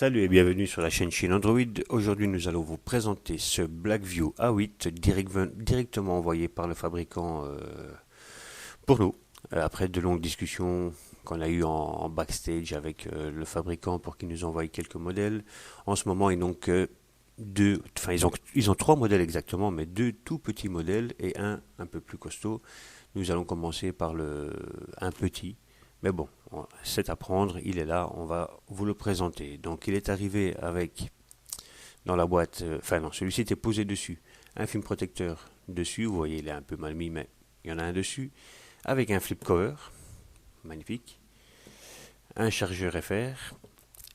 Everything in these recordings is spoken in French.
Salut et bienvenue sur la chaîne Chine Android. Aujourd'hui, nous allons vous présenter ce Blackview A8 directement envoyé par le fabricant pour nous. Après de longues discussions qu'on a eues en backstage avec le fabricant pour qu'il nous envoie quelques modèles. En ce moment, ils n'ont que deux, enfin ils ont trois modèles exactement, mais deux tout petits modèles et un peu plus costaud. Nous allons commencer par un petit. Mais bon, c'est à prendre, il est là, on va vous le présenter. Donc il est arrivé avec, dans la boîte, enfin non, celui-ci était posé dessus, un film protecteur dessus, vous voyez il est un peu mal mis, mais il y en a un dessus, avec un flip cover, magnifique, un chargeur FR,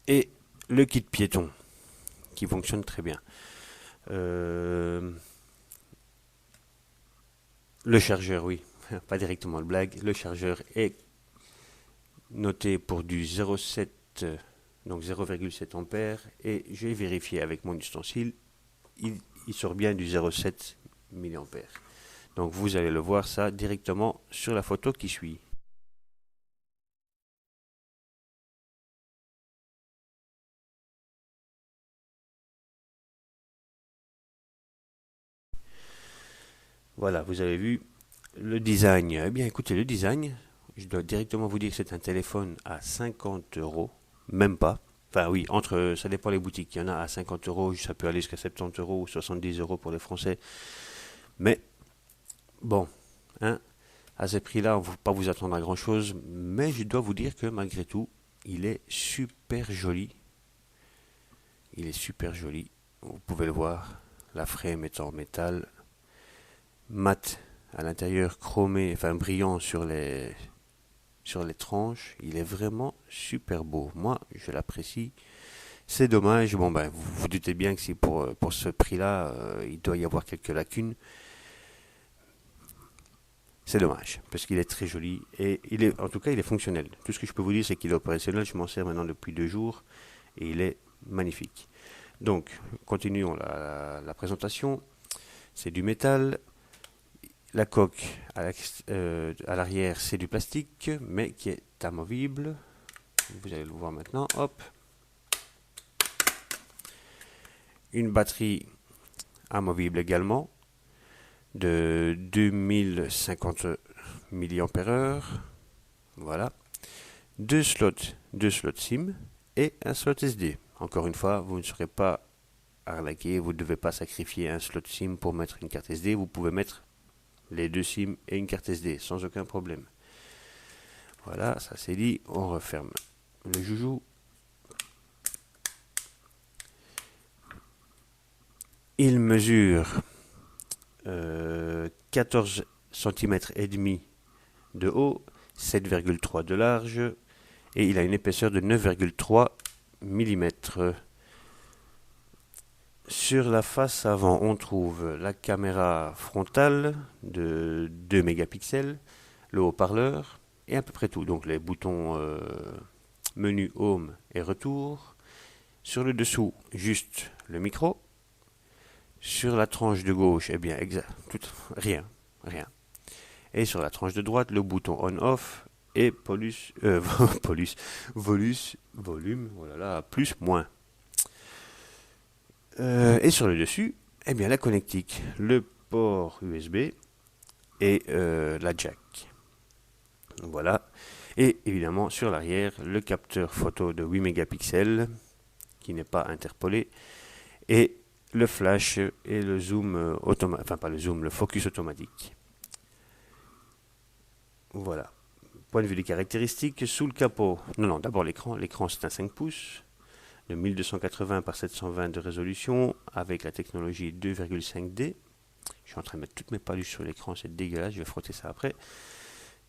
et le kit piéton, qui fonctionne très bien. Euh, le chargeur, oui, pas directement le blague, le chargeur est noté pour du 0,7 donc 0,7 ampères et j'ai vérifié avec mon ustensile, il sort bien du 0,7 milliampères. Donc vous allez le voir ça directement sur la photo qui suit. Voilà, vous avez vu le design. Eh bien écoutez, le design, je dois directement vous dire que c'est un téléphone à 50 euros, même pas. Enfin oui, ça dépend les boutiques. Il y en a à 50 euros, ça peut aller jusqu'à 70 euros ou 70 euros pour les Français. Mais bon, hein, à ce prix-là, on ne va pas vous attendre à grand-chose, mais je dois vous dire que malgré tout, il est super joli. Il est super joli. Vous pouvez le voir. La frame est en métal, mat à l'intérieur, chromé, enfin brillant sur les tranches. Il est vraiment super beau. Moi, je l'apprécie. C'est dommage. Bon, ben, vous vous doutez bien que si pour ce prix-là, il doit y avoir quelques lacunes. C'est dommage, parce qu'il est très joli et en tout cas, il est fonctionnel. Tout ce que je peux vous dire, c'est qu'il est opérationnel. Je m'en sers maintenant depuis 2 jours et il est magnifique. Donc, continuons la présentation. C'est du métal. La coque à l'arrière, c'est du plastique, mais qui est amovible. Vous allez le voir maintenant. Hop. Une batterie amovible également de 2050 mAh. Voilà. Deux slots SIM et un slot SD. Encore une fois, vous ne serez pas arnaqué, vous ne devez pas sacrifier un slot SIM pour mettre une carte SD. Vous pouvez mettre les deux SIM et une carte SD sans aucun problème. Voilà, ça c'est dit. On referme le joujou. Il mesure 14 cm et demi de haut, 7,3 de large et il a une épaisseur de 9,3 mm. Sur la face avant, on trouve la caméra frontale de 2 mégapixels, le haut-parleur et à peu près tout. Donc les boutons menu home et retour. Sur le dessous, juste le micro. Sur la tranche de gauche, eh bien, rien, rien. Et sur la tranche de droite, le bouton on-off et volume, voilà, plus, moins. Et sur le dessus, eh bien, la connectique, le port USB et la jack. Voilà. Et évidemment, sur l'arrière, le capteur photo de 8 mégapixels qui n'est pas interpolé et le flash et le zoom automatique, enfin pas le zoom, le focus automatique. Voilà. Point de vue des caractéristiques, sous le capot, non, d'abord l'écran. L'écran c'est un 5 pouces de 1280 par 720 de résolution avec la technologie 2,5D. Je suis en train de mettre toutes mes paluches sur l'écran, c'est dégueulasse, je vais frotter ça après.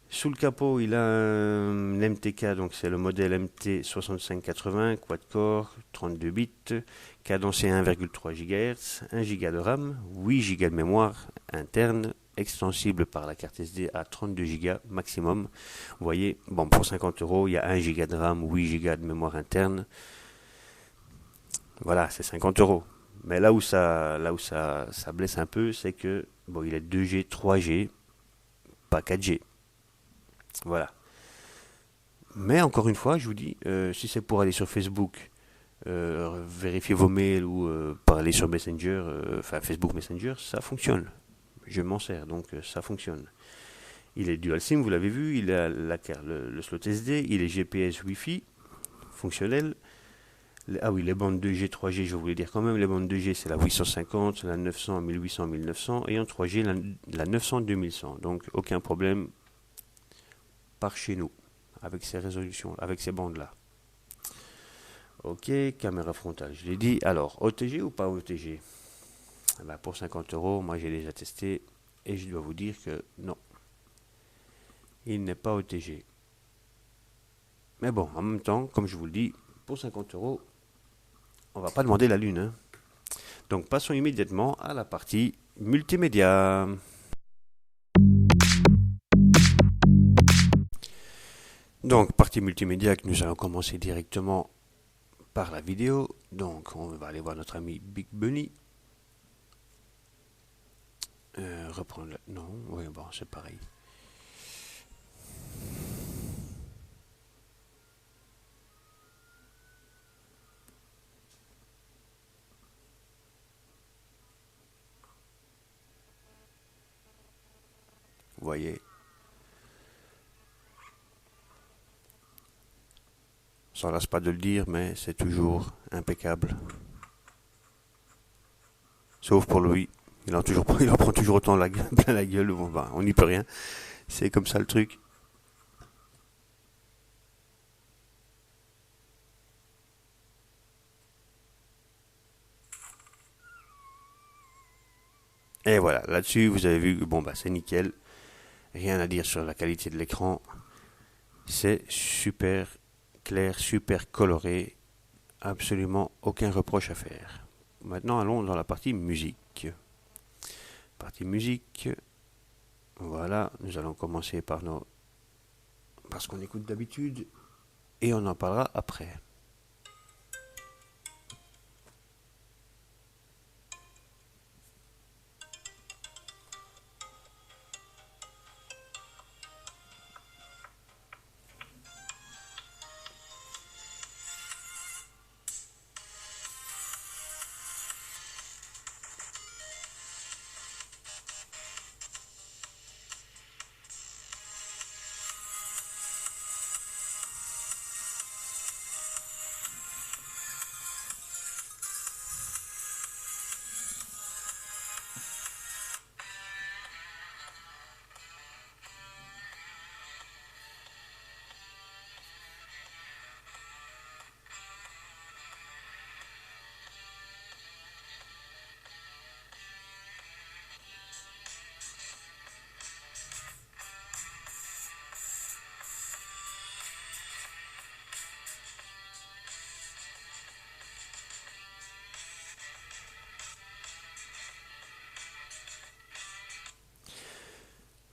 Sous le capot, il a un MTK, donc c'est le modèle MT6580, quad-core, 32 bits, cadencé 1,3 GHz, 1 Go de RAM, 8 Go de mémoire interne, extensible par la carte SD à 32 Go maximum. Vous voyez, bon, pour 50 euros, il y a 1 Go de RAM, 8 Go de mémoire interne. Voilà, c'est 50 euros. Mais là où ça blesse un peu, c'est que, bon, il est 2G, 3G, pas 4G. Voilà. Mais encore une fois, je vous dis, si c'est pour aller sur Facebook vérifier vos mails ou parler sur Messenger, enfin Facebook Messenger, ça fonctionne. Je m'en sers, donc ça fonctionne. Il est dual SIM, vous l'avez vu, il a le slot SD, il est GPS Wi-Fi, fonctionnel. Ah oui, les bandes 2G, 3G, je voulais dire quand même, les bandes 2G c'est la 850, la 900, 1800, 1900, et en 3G la 900, 2100. Donc aucun problème par chez nous, avec ces résolutions, avec ces bandes-là. Ok, caméra frontale, je l'ai dit. Alors, OTG ou pas OTG? Eh ben, pour 50 euros, moi j'ai déjà testé, et je dois vous dire que non, il n'est pas OTG. Mais bon, en même temps, comme je vous le dis, pour 50 euros, on va pas demander la lune, hein. Donc passons immédiatement à la partie multimédia. Donc partie multimédia que nous allons commencer directement par la vidéo. Donc on va aller voir notre ami Big Bunny. Reprendre Non, oui, bon, c'est pareil. Vous voyez, sans lasse pas de le dire, mais c'est toujours impeccable. Sauf pour lui. Il en prend toujours autant plein la gueule. Bon, bah, on n'y peut rien. C'est comme ça le truc. Et voilà, là-dessus, vous avez vu, bon, bah, c'est nickel. Rien à dire sur la qualité de l'écran. C'est super clair, super coloré. Absolument aucun reproche à faire. Maintenant, allons dans la partie musique. Partie musique. Voilà, nous allons commencer par ce qu'on écoute d'habitude et on en parlera après.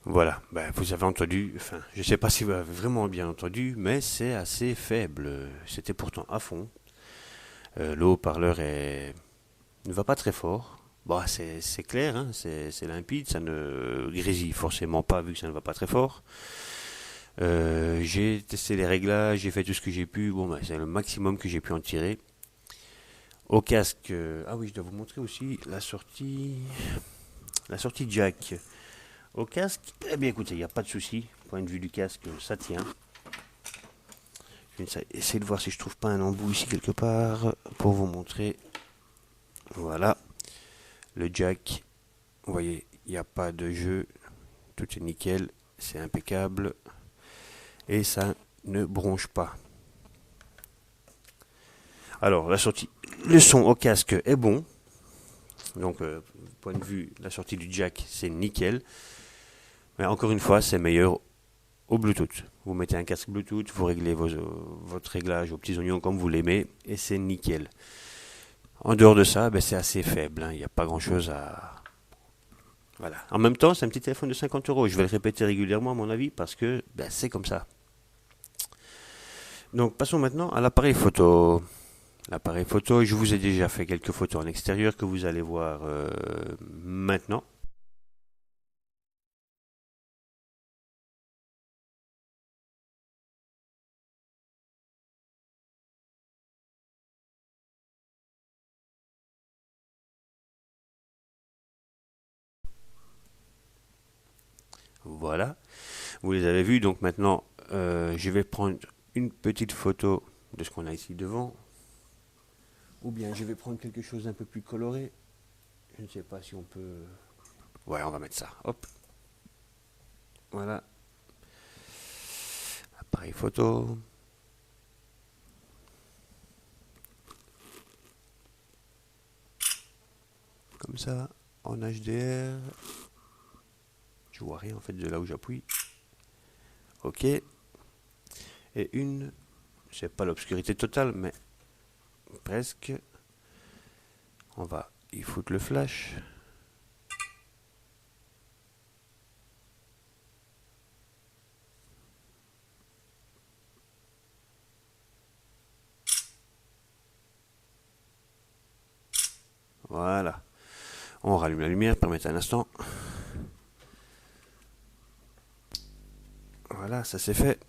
Voilà, ben, vous avez entendu, enfin, je ne sais pas si vous avez vraiment bien entendu, mais c'est assez faible. C'était pourtant à fond. Le haut-parleur ne va pas très fort. Bon, c'est clair, hein, c'est limpide, ça ne grésille forcément pas vu que ça ne va pas très fort. J'ai testé les réglages, j'ai fait tout ce que j'ai pu. Bon, ben, c'est le maximum que j'ai pu en tirer. Au casque, ah oui, je dois vous montrer aussi la sortie jack. Au casque, eh bien écoutez, il n'y a pas de souci. Point de vue du casque, ça tient. Je vais essayer de voir si je trouve pas un embout ici quelque part pour vous montrer. Voilà, le jack. Vous voyez, il n'y a pas de jeu. Tout est nickel, c'est impeccable. Et ça ne bronche pas. Alors, le son au casque est bon. Donc, point de vue, la sortie du jack, c'est nickel. Mais encore une fois, c'est meilleur au Bluetooth. Vous mettez un casque Bluetooth, vous réglez votre réglage aux petits oignons comme vous l'aimez, et c'est nickel. En dehors de ça, ben, c'est assez faible. Hein. Il n'y a pas grand-chose à... Voilà. En même temps, c'est un petit téléphone de 50 euros. Je vais le répéter régulièrement, à mon avis, parce que ben, c'est comme ça. Donc, passons maintenant à l'appareil photo. L'appareil photo, je vous ai déjà fait quelques photos en extérieur que vous allez voir maintenant. Voilà, vous les avez vus. Donc maintenant, je vais prendre une petite photo de ce qu'on a ici devant. Ou bien je vais prendre quelque chose d'un peu plus coloré. Je ne sais pas si on peut... Ouais, on va mettre ça. Hop. Voilà. Appareil photo. Comme ça, en HDR. Je vois rien en fait de là où j'appuie. Ok. Et une, c'est pas l'obscurité totale, mais presque. On va y foutre le flash. Voilà. On rallume la lumière, permettez un instant. Voilà, ça c'est fait.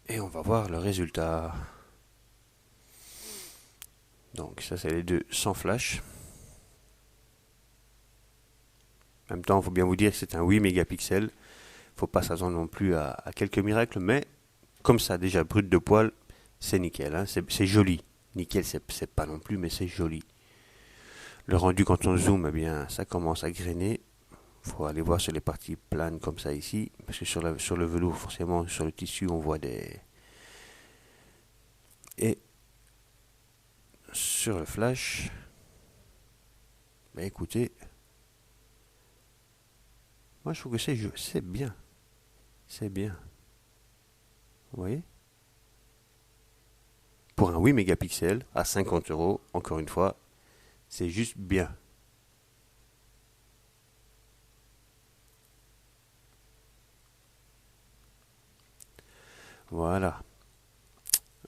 Et on va voir le résultat. Donc ça c'est les deux sans flash. En même temps, il faut bien vous dire que c'est un 8 mégapixels. Il ne faut pas s'attendre non plus à quelques miracles, mais comme ça, déjà brut de poil, c'est nickel. Hein, c'est joli. Nickel, c'est pas non plus, mais c'est joli. Le rendu, quand on zoome, eh bien, ça commence à grainer. Il faut aller voir sur les parties planes comme ça ici, parce que sur le velours, forcément, sur le tissu, on voit des... Et sur le flash, bah écoutez, moi je trouve que c'est bien. C'est bien. Vous voyez? Pour un 8 mégapixels à 50 €, encore une fois, c'est juste bien. Voilà.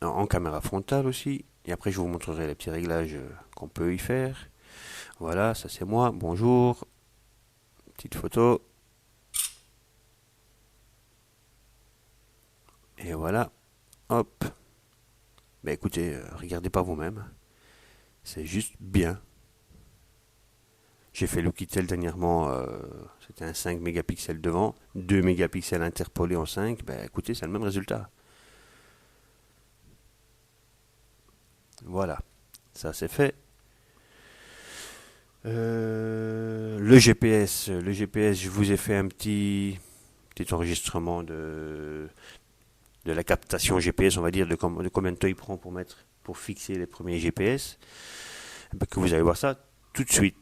En caméra frontale aussi. Et après, je vous montrerai les petits réglages qu'on peut y faire. Voilà, ça c'est moi. Bonjour. Petite photo. Et voilà. Hop. Bah écoutez, regardez par vous-même. C'est juste bien. J'ai fait l'Oukitel dernièrement. C'était un 5 mégapixels devant. 2 mégapixels interpolés en 5. Bah écoutez, c'est le même résultat. Voilà. Ça c'est fait. Le GPS, je vous ai fait un petit enregistrement de la captation GPS, on va dire, de combien de temps il prend pour fixer les premiers GPS. Que vous allez voir ça tout de suite.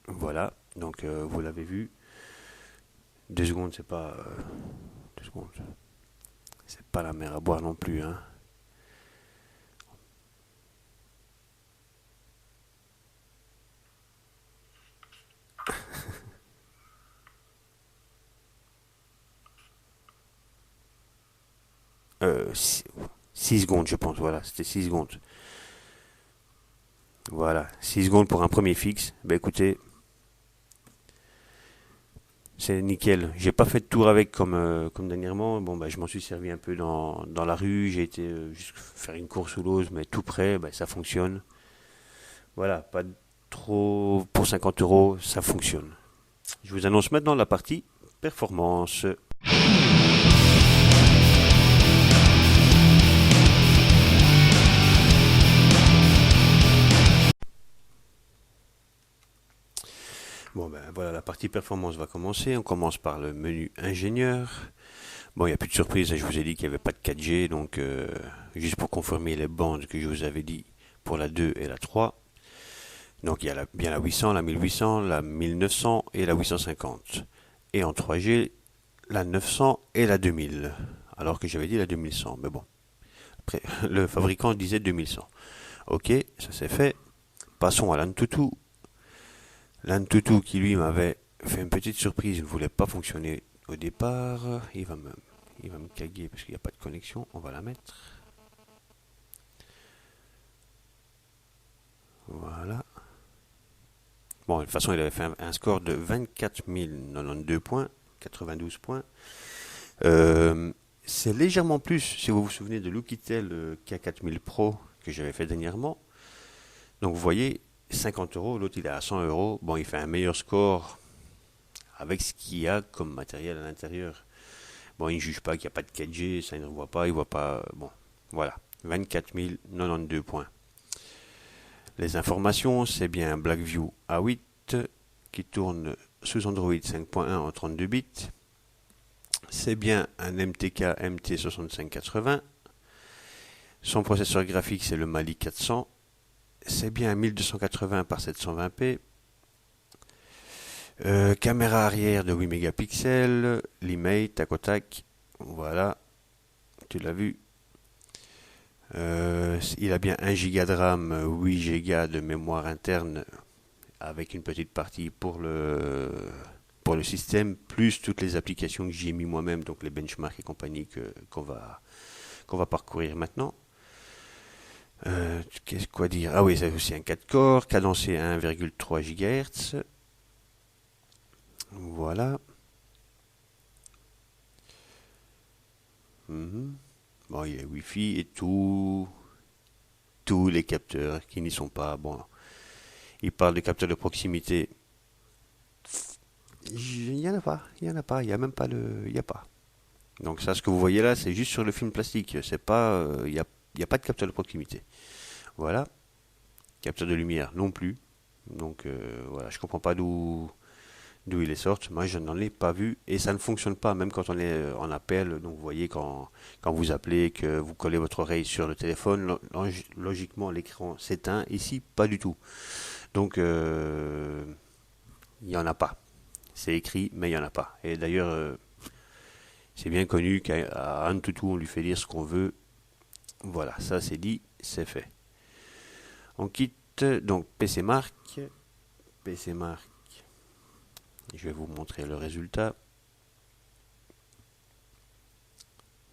Voilà, donc vous l'avez vu. 2 secondes, c'est pas 2 secondes. C'est pas la mer à boire non plus, hein. 6 secondes, je pense. Voilà, c'était 6 secondes. Voilà, 6 secondes pour un premier fixe. Ben écoutez, c'est nickel. J'ai pas fait de tour avec comme dernièrement. Bon, bah, je m'en suis servi un peu dans la rue. J'ai été juste faire une course ou l'autre, mais tout près, bah, ça fonctionne. Voilà, pas trop pour 50 €, ça fonctionne. Je vous annonce maintenant la partie performance. Bon, ben voilà, la partie performance va commencer. On commence par le menu ingénieur. Bon, il n'y a plus de surprise, je vous ai dit qu'il n'y avait pas de 4G, donc juste pour confirmer les bandes que je vous avais dit pour la 2 et la 3. Donc il y a bien la 800, la 1800, la 1900 et la 850. Et en 3G, la 900 et la 2000. Alors que j'avais dit la 2100, mais bon. Après, le fabricant disait 2100. Ok, ça c'est fait. Passons à l'Antutu. L'Antutu qui lui m'avait fait une petite surprise, il ne voulait pas fonctionner au départ. Il va me caguer parce qu'il n'y a pas de connexion. On va la mettre. Voilà. Bon, de toute façon, il avait fait un score de 24 092 points, 92 points. C'est légèrement plus, si vous vous souvenez de l'Oukitel K4000 Pro que j'avais fait dernièrement. Donc vous voyez, 50 euros, l'autre il est à 100 euros. Bon, il fait un meilleur score avec ce qu'il y a comme matériel à l'intérieur. Bon, il ne juge pas qu'il n'y a pas de 4G, ça il ne voit pas, il voit pas. Bon, voilà, 24 092 points. Les informations, c'est bien Blackview A8 qui tourne sous Android 5.1 en 32 bits. C'est bien un MTK MT6580. Son processeur graphique, c'est le Mali 400. C'est bien un 1280 par 720p. Caméra arrière de 8 mégapixels. L'email, tac au tac. Voilà, tu l'as vu. Il a bien 1 Go de RAM, 8 Go de mémoire interne avec une petite partie pour le système, plus toutes les applications que j'ai mis moi-même, donc les benchmarks et compagnie qu'on va parcourir maintenant. Qu'est-ce quoi dire? Ah oui, c'est aussi un 4 corps, cadencé à 1,3 GHz. Voilà. Bon, il y a Wi-Fi et tous les capteurs qui n'y sont pas. Bon, il parle de capteurs de proximité. Il n'y en a pas, il n'y en a pas, il n'y a même pas il n'y a pas. Donc ça, ce que vous voyez là, c'est juste sur le film plastique. C'est pas, il y a pas de capteur de proximité. Voilà. Capteur de lumière non plus. Donc voilà, je comprends pas d'où il est sorti. Moi, je n'en ai pas vu et ça ne fonctionne pas, même quand on est en appel. Donc, vous voyez, quand vous appelez, que vous collez votre oreille sur le téléphone, logiquement, l'écran s'éteint. Ici, pas du tout. Donc, il n'y en a pas. C'est écrit, mais il n'y en a pas. Et d'ailleurs, c'est bien connu qu'à Antutu, on lui fait dire ce qu'on veut. Voilà, ça c'est dit, c'est fait. On quitte donc PC Mark. PC Mark. Je vais vous montrer le résultat.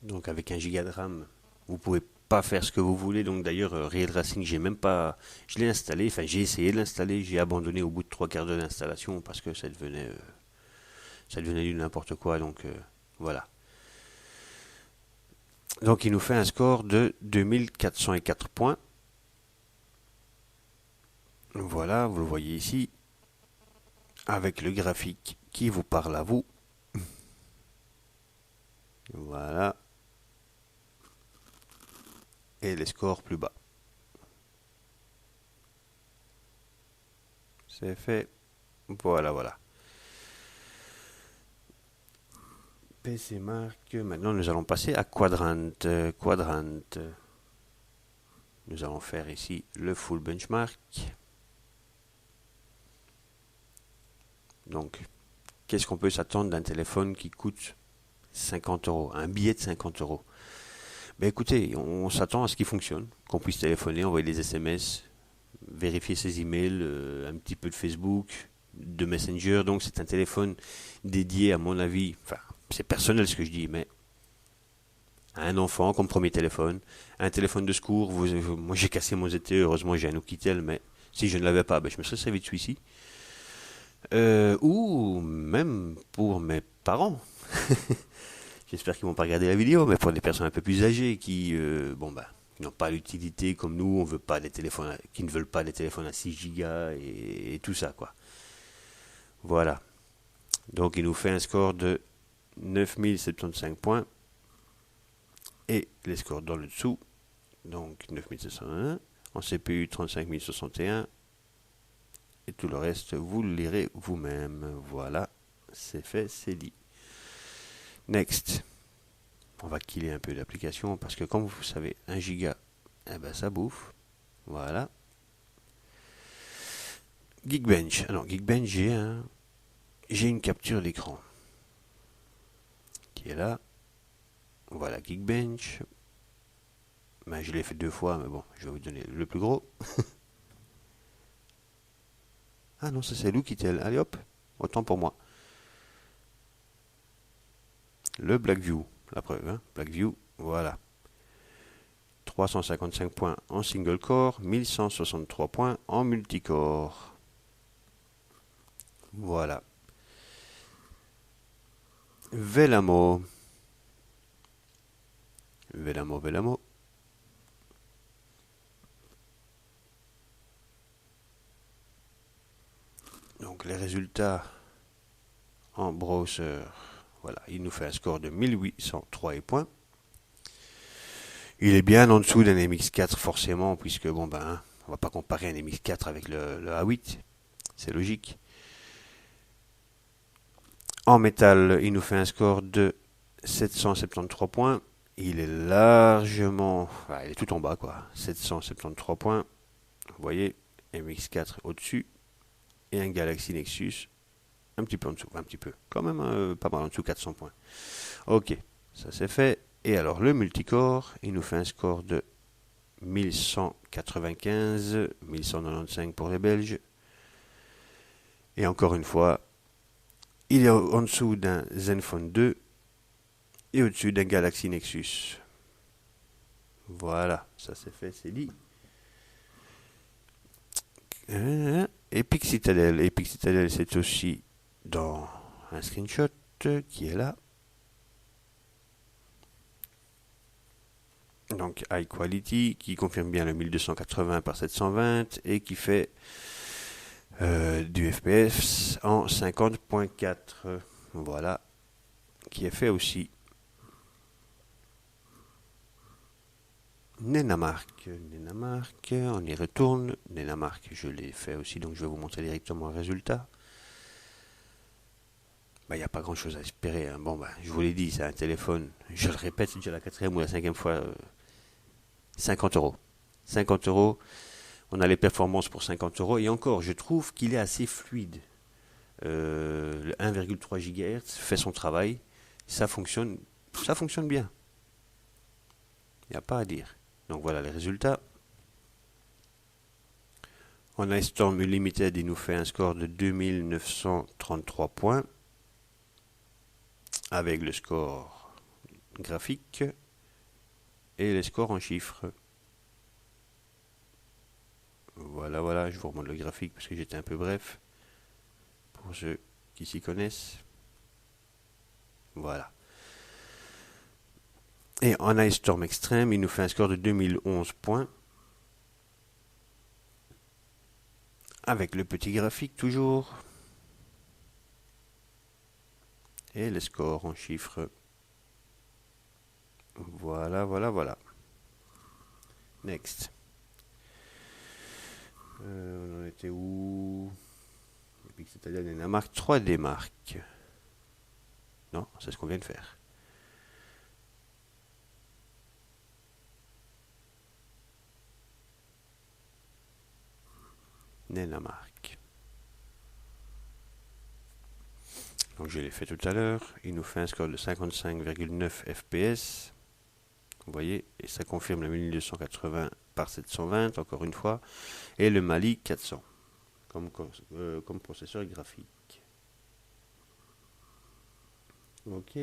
Donc avec 1 giga de RAM, vous pouvez pas faire ce que vous voulez. Donc d'ailleurs, Real Racing, j'ai même pas, je l'ai installé. Enfin, j'ai essayé de l'installer. J'ai abandonné au bout de 3 quarts d'heure d'installation parce que ça devenait du n'importe quoi. Donc voilà. Donc il nous fait un score de 2404 points. Voilà, vous le voyez ici, avec le graphique qui vous parle à vous. Voilà. Et les scores plus bas. C'est fait. Voilà, voilà. PC Mark. Maintenant, nous allons passer à Quadrant. Quadrant. Nous allons faire ici le full benchmark. Donc, qu'est-ce qu'on peut s'attendre d'un téléphone qui coûte 50 euros, un billet de 50 euros? Ben écoutez, on s'attend à ce qu'il fonctionne, qu'on puisse téléphoner, envoyer des SMS, vérifier ses emails, un petit peu de Facebook, de Messenger. Donc c'est un téléphone dédié, à mon avis, enfin c'est personnel ce que je dis, mais à un enfant comme premier téléphone, un téléphone de secours. Moi j'ai cassé mon ZTE, heureusement j'ai un Oukitel, mais si je ne l'avais pas, ben, je me serais servi de celui-ci. Ou même pour mes parents. J'espère qu'ils vont pas regarder la vidéo, mais pour des personnes un peu plus âgées qui, qui n'ont pas l'utilité comme nous, on veut pas des téléphones, qui ne veulent pas des téléphones à 6 Go et tout ça, quoi. Voilà. Donc, il nous fait un score de 9075 points. Et les scores dans le dessous, donc 9701, en CPU 35061 Et tout le reste, vous le lirez vous-même. Voilà, c'est fait, c'est dit. Next. On va killer un peu l'application parce que comme vous savez, 1 giga, eh ben ça bouffe. Voilà. Geekbench. Alors, Geekbench, j'ai une capture d'écran qui est là. Voilà, Geekbench. Ben, je l'ai fait 2 fois, mais bon, je vais vous donner le plus gros. Ah non, ça c'est Loukitel. Allez hop, autant pour moi. Le Blackview, la preuve, hein, Blackview, voilà. 355 points en single core, 1163 points en multicore. Voilà. Vellamo. Vellamo. Donc les résultats en browser, voilà, il nous fait un score de 1803 points. Il est bien en dessous d'un MX4 forcément, puisque bon ben, on va pas comparer un MX4 avec le A8, c'est logique. En métal, il nous fait un score de 773 points. Il est largement, enfin, il est tout en bas quoi, 773 points. Vous voyez, MX4 au-dessus et un Galaxy Nexus un petit peu en dessous, un petit peu, quand même pas mal en dessous, 400 points. Ok, ça c'est fait. Et alors le multicore, il nous fait un score de 1195, 1195 pour les Belges. Et encore une fois, il est en dessous d'un Zenfone 2 et au-dessus d'un Galaxy Nexus. Voilà, ça c'est fait, c'est dit. Epic Citadel. Epic Citadel, c'est aussi dans un screenshot qui est là. Donc High Quality, qui confirme bien le 1280 par 720 et qui fait du FPS en 50.4. Voilà, qui est fait aussi. Nenamark, on y retourne. Nenamark, je l'ai fait aussi, donc je vais vous montrer directement le résultat. Il n'y a pas grand chose à espérer. Bon, je vous l'ai dit, c'est un téléphone. Je le répète, c'est déjà la 4e ou la 5e fois. 50 euros. 50 euros. On a les performances pour 50 euros. Et encore, je trouve qu'il est assez fluide. Le 1,3 GHz fait son travail. Ça fonctionne bien. Il n'y a pas à dire. Donc voilà les résultats. En Ice Storm Unlimited, il nous fait un score de 2933 points. Avec le score graphique et les scores en chiffres. Voilà, je vous remonte le graphique parce que j'étais un peu bref. Pour ceux qui s'y connaissent. Voilà. Et en Ice Storm Extreme, il nous fait un score de 2011 points. Avec le petit graphique toujours. Et les scores en chiffres. Voilà. Next. On en était où? C'est-à-dire une marque 3D marque. Non, c'est ce qu'on vient de faire. Nenamark. Donc je l'ai fait tout à l'heure. Il nous fait un score de 55,9 FPS. Vous voyez, et ça confirme le 1280 par 720, encore une fois. Et le Mali 400 comme processeur graphique. Ok.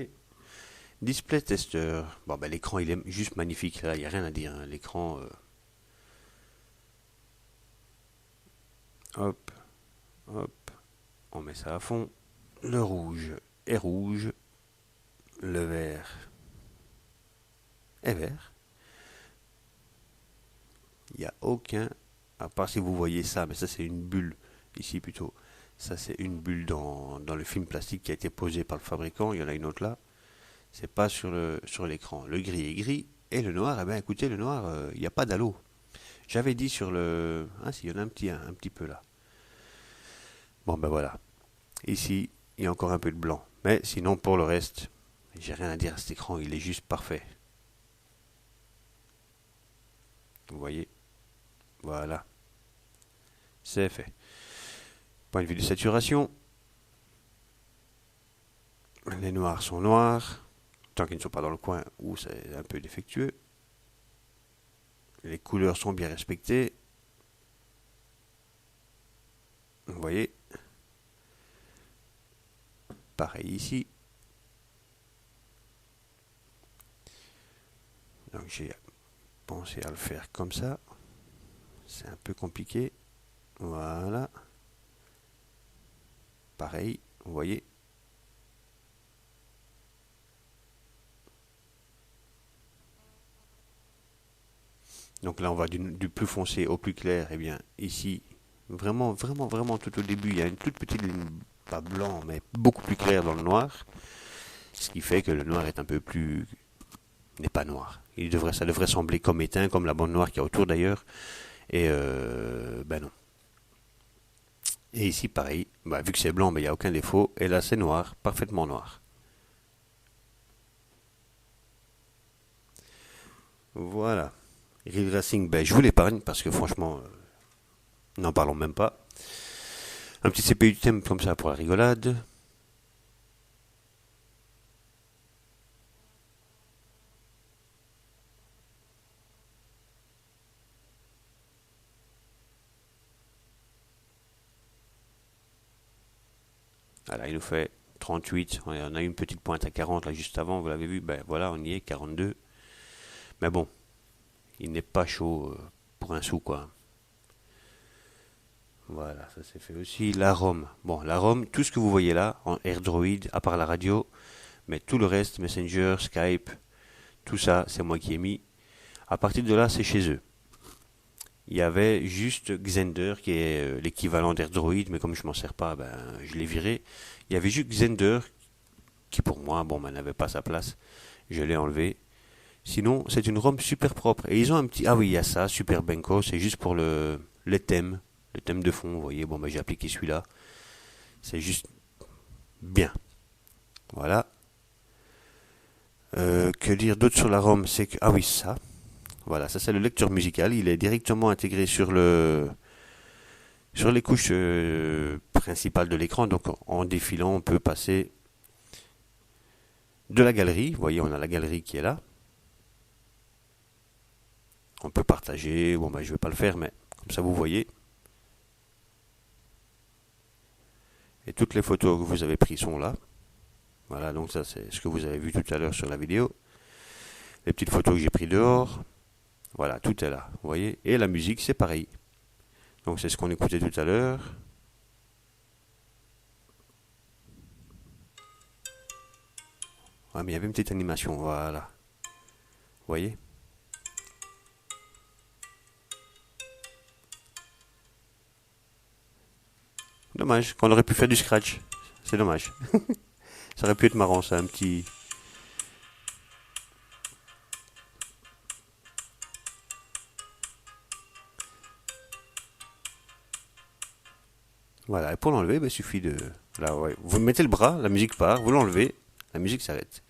Display Tester. Bon, l'écran il est juste magnifique. Là, il n'y a rien à dire. Hein. L'écran. Hop. On met ça à fond. Le rouge est rouge. Le vert est vert. Il n'y a aucun. À part si vous voyez ça, mais ça c'est une bulle. Ici plutôt. Ça c'est une bulle dans le film plastique qui a été posé par le fabricant. Il y en a une autre là. C'est pas sur l'écran. Le gris est gris. Et le noir, écoutez, le noir, il n'y a pas d'halo. J'avais dit sur le. Ah si, il y en a un petit peu là. Bon ben voilà. Ici, il y a encore un peu de blanc. Mais sinon, pour le reste, j'ai rien à dire à cet écran, il est juste parfait. Vous voyez? Voilà. C'est fait. Point de vue de saturation, les noirs sont noirs, tant qu'ils ne sont pas dans le coin où c'est un peu défectueux. Les couleurs sont bien respectées. Vous voyez? Pareil ici. Donc j'ai pensé à le faire comme ça. C'est un peu compliqué. Voilà. Pareil, vous voyez. Donc là, on va du plus foncé au plus clair. Et bien, ici, vraiment, vraiment, vraiment, tout au début, il y a une toute petite ligne, pas blanc, mais beaucoup plus claire dans le noir. Ce qui fait que le noir est un peu plus... n'est pas noir. Ça devrait sembler comme éteint, comme la bande noire qu'il y a autour d'ailleurs. Et ben non. Et ici, pareil, bah, vu que c'est blanc, mais il n'y a aucun défaut. Et là, c'est noir, parfaitement noir. Voilà. Real Racing, ben, je vous l'épargne parce que franchement, n'en parlons même pas. Un petit CPU de thème comme ça pour la rigolade. Voilà, il nous fait 38. On a eu une petite pointe à 40 là juste avant, vous l'avez vu. Ben voilà, on y est, 42. Mais bon, il n'est pas chaud pour un sou quoi. Voilà, ça c'est fait aussi. La ROM. Bon, la ROM, tout ce que vous voyez là, en AirDroid, à part la radio, mais tout le reste, Messenger, Skype, tout ça, c'est moi qui ai mis. À partir de là, c'est chez eux. Il y avait juste Xender, qui est l'équivalent d'AirDroid, mais comme je m'en sers pas, ben, je l'ai viré. Il y avait juste Xender, qui pour moi, bon, ben, n'avait pas sa place. Je l'ai enlevé. Sinon, c'est une ROM super propre. Et ils ont un petit... Ah oui, il y a ça, Super Benko, c'est juste pour le thème. Le thème de fond, vous voyez. Bon, ben, j'ai appliqué celui-là. C'est juste bien. Voilà. Que dire d'autre sur la ROM? C'est que... Ah oui, ça. Voilà, ça c'est le lecteur musical. Il est directement intégré sur les couches principales de l'écran. Donc en défilant, on peut passer de la galerie. Vous voyez, on a la galerie qui est là. On peut partager. Bon, ben, je ne vais pas le faire, mais comme ça vous voyez. Et toutes les photos que vous avez prises sont là. Voilà, donc ça c'est ce que vous avez vu tout à l'heure sur la vidéo. Les petites photos que j'ai prises dehors. Voilà, tout est là. Vous voyez. Et la musique, c'est pareil. Donc c'est ce qu'on écoutait tout à l'heure. Ouais, mais il y avait une petite animation. Voilà. Vous voyez. Dommage, qu'on aurait pu faire du scratch. C'est dommage. Ça aurait pu être marrant, ça, un petit... Voilà, et pour l'enlever, bah, il suffit de... Là, ouais. Vous mettez le bras, la musique part, vous l'enlevez, la musique s'arrête.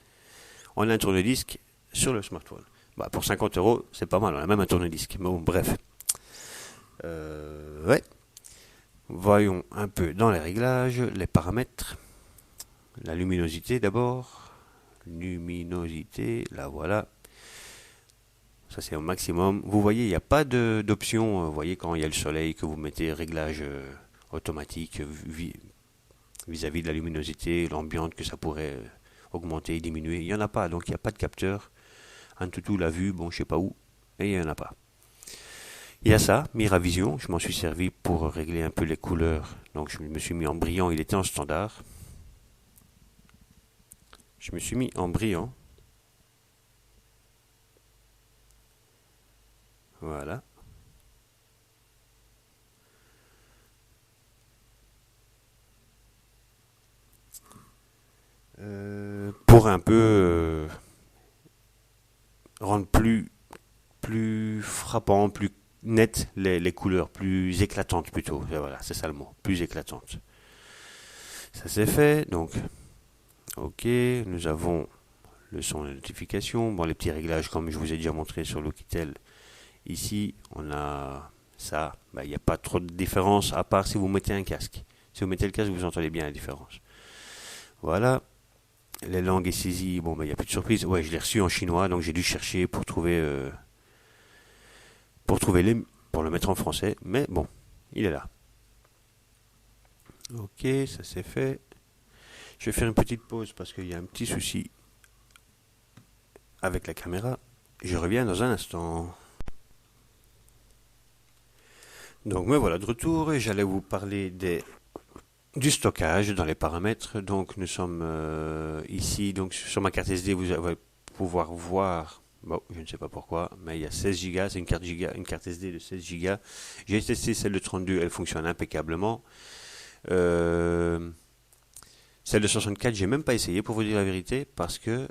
On a un tourne-disque sur le smartphone. Bah, pour 50 euros, c'est pas mal, on a même un tourne-disque. Mais bon, bref. Ouais. Voyons un peu dans les réglages, les paramètres. La luminosité d'abord. Luminosité, là voilà. Ça c'est au maximum. Vous voyez, il n'y a pas d'option. Vous voyez, quand il y a le soleil, que vous mettez réglage automatique vis-à-vis de la luminosité, l'ambiance que ça pourrait augmenter, diminuer. Il n'y en a pas, donc il n'y a pas de capteur. Antutu l'a vu, bon, je sais pas où, et il n'y en a pas. Il y a ça, Miravision, je m'en suis servi pour régler un peu les couleurs. Donc je me suis mis en brillant, il était en standard. Je me suis mis en brillant. Voilà. Pour un peu rendre plus frappant, plus net les couleurs, plus éclatantes plutôt. Et voilà, c'est ça le mot, plus éclatantes. Ça c'est fait, donc ok, nous avons le son de notification, bon les petits réglages comme je vous ai déjà montré sur Loquitel. Ici on a ça, il n'y a pas trop de différence à part si vous mettez un casque. Si vous mettez le casque, vous entendez bien la différence. Voilà, les langues est saisie, bon il n'y a plus de surprise. Ouais, je l'ai reçu en chinois, donc j'ai dû chercher pour le mettre en français, mais bon, il est là. Ok, ça c'est fait. Je vais faire une petite pause parce qu'il y a un petit souci avec la caméra. Je reviens dans un instant. Donc me voilà de retour et j'allais vous parler du stockage dans les paramètres. Donc nous sommes ici, donc sur ma carte SD, vous allez pouvoir voir, bon, je ne sais pas pourquoi, mais il y a 16 Go, c'est une carte SD de 16 Go. J'ai testé celle de 32, elle fonctionne impeccablement. Celle de 64, j'ai même pas essayé pour vous dire la vérité, parce que,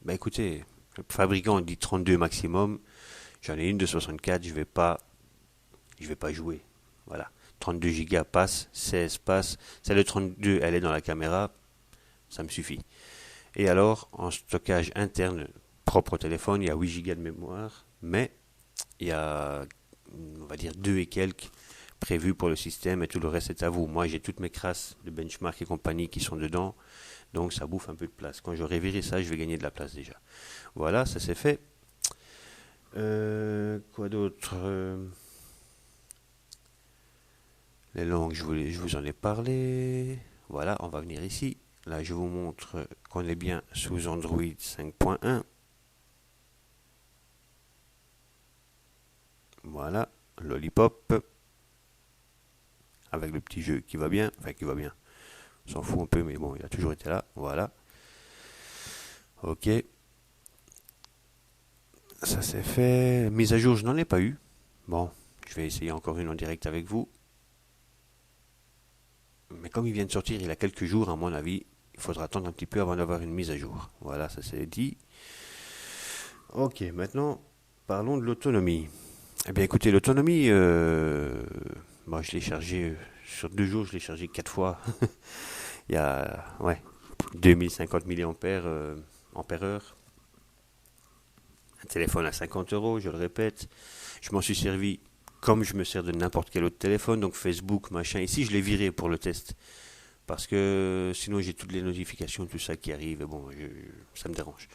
écoutez, le fabricant dit 32 maximum, j'en ai une de 64, je vais pas jouer. Voilà. 32 Go passe, 16 passe, celle de 32, elle est dans la caméra, ça me suffit. Et alors, en stockage interne propre au téléphone, il y a 8 Go de mémoire, mais il y a, on va dire, 2 et quelques prévus pour le système et tout le reste est à vous. Moi, j'ai toutes mes crasses de benchmark et compagnie qui sont dedans, donc ça bouffe un peu de place. Quand j'aurai viré ça, je vais gagner de la place déjà. Voilà, ça c'est fait. Quoi d'autre Les langues, je vous en ai parlé. Voilà, on va venir ici. Là, je vous montre qu'on est bien sous Android 5.1. Voilà, Lollipop. Avec le petit jeu qui va bien. Enfin, qui va bien. On s'en fout un peu, mais bon, il a toujours été là. Voilà. Ok. Ça c'est fait. Mise à jour, je n'en ai pas eu. Bon, je vais essayer encore une en direct avec vous. Mais comme il vient de sortir il y a quelques jours, à mon avis, il faudra attendre un petit peu avant d'avoir une mise à jour. Voilà, ça c'est dit. Ok, maintenant, parlons de l'autonomie. Eh bien, écoutez, l'autonomie, moi, je l'ai chargé sur 2 jours, je l'ai chargé 4 fois. Il y a, ouais, 2050 milliampères ampères heure. Un téléphone à 50 euros, je le répète. Je m'en suis servi comme je me sers de n'importe quel autre téléphone, donc Facebook, machin. Ici, je l'ai viré pour le test. Parce que sinon, j'ai toutes les notifications, tout ça qui arrive. Et bon, ça me dérange.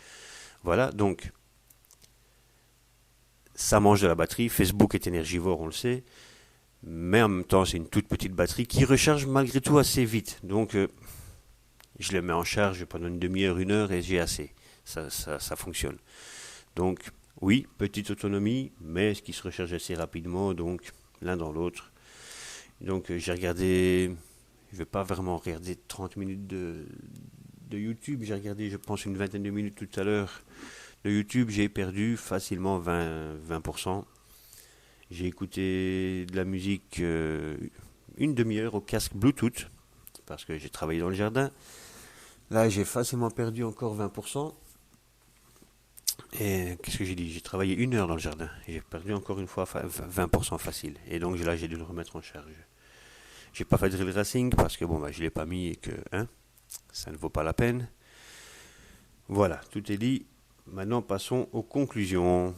Voilà, donc, ça mange de la batterie. Facebook est énergivore, on le sait. Mais en même temps, c'est une toute petite batterie qui recharge malgré tout assez vite. Donc, je le mets en charge pendant une demi-heure, 1 heure et j'ai assez. Ça fonctionne. Donc, oui, petite autonomie, mais ce qui se recharge assez rapidement, donc l'un dans l'autre. Donc, j'ai regardé, je ne vais pas vraiment regarder 30 minutes de YouTube, j'ai regardé, je pense, une vingtaine de minutes tout à l'heure de YouTube, j'ai perdu facilement 20%. J'ai écouté de la musique une demi-heure au casque Bluetooth, parce que j'ai travaillé dans le jardin. Là, j'ai facilement perdu encore 20%. Et qu'est-ce que j'ai dit? J'ai travaillé 1 heure dans le jardin. Et j'ai perdu encore une fois 20% facile. Et donc là, j'ai dû le remettre en charge. J'ai pas fait de drill racing parce que bon, je l'ai pas mis et que ça ne vaut pas la peine. Voilà, tout est dit. Maintenant, passons aux conclusions.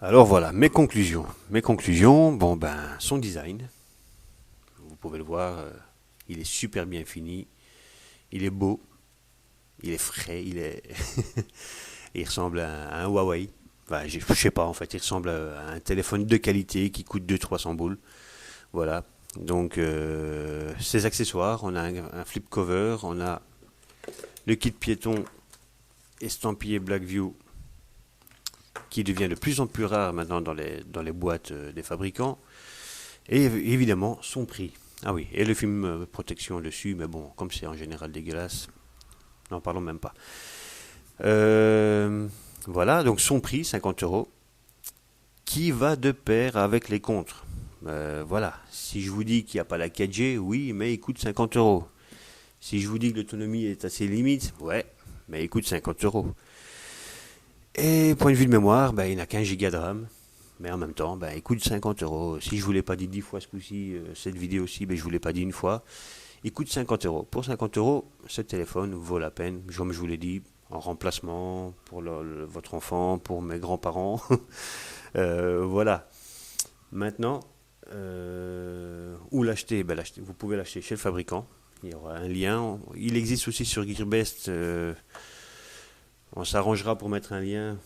Alors voilà, mes conclusions. Mes conclusions, bon son design, vous pouvez le voir, il est super bien fini, il est beau, il est frais, il ressemble à un Huawei. Enfin, je sais pas, en fait, il ressemble à un téléphone de qualité qui coûte 200-300 boules. Voilà. Donc, ces accessoires, on a un flip cover, on a le kit piéton estampillé Blackview qui devient de plus en plus rare maintenant dans les boîtes des fabricants. Et évidemment, son prix. Ah oui, et le film protection dessus, mais bon, comme c'est en général dégueulasse, n'en parlons même pas. Voilà, donc son prix, 50 euros, qui va de pair avec les contres. Voilà, si je vous dis qu'il n'y a pas la 4G, oui, mais il coûte 50 euros. Si je vous dis que l'autonomie est assez limite, ouais, mais il coûte 50 euros. Et point de vue de mémoire, il n'a qu'un giga de RAM. Mais en même temps, il coûte 50 euros. Si je ne vous l'ai pas dit 10 fois ce coup-ci, cette vidéo-ci, je ne vous l'ai pas dit une fois. Il coûte 50 euros. Pour 50 euros, ce téléphone vaut la peine. Comme je vous l'ai dit, en remplacement pour votre enfant, pour mes grands-parents. Voilà. Maintenant, où l'acheter? Vous pouvez l'acheter chez le fabricant. Il y aura un lien. Il existe aussi sur Gearbest. On s'arrangera pour mettre un lien.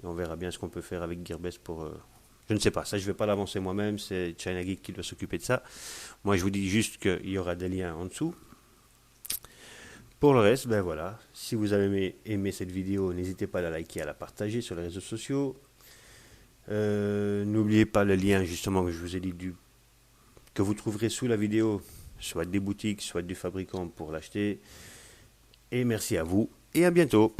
Et on verra bien ce qu'on peut faire avec Gearbest pour... je ne sais pas, ça je ne vais pas l'avancer moi-même, c'est China Geek qui doit s'occuper de ça. Moi je vous dis juste qu'il y aura des liens en dessous. Pour le reste, voilà. Si vous avez aimé cette vidéo, n'hésitez pas à la liker, à la partager sur les réseaux sociaux. N'oubliez pas le lien justement que je vous ai dit que vous trouverez sous la vidéo, soit des boutiques, soit du fabricant pour l'acheter. Et merci à vous et à bientôt.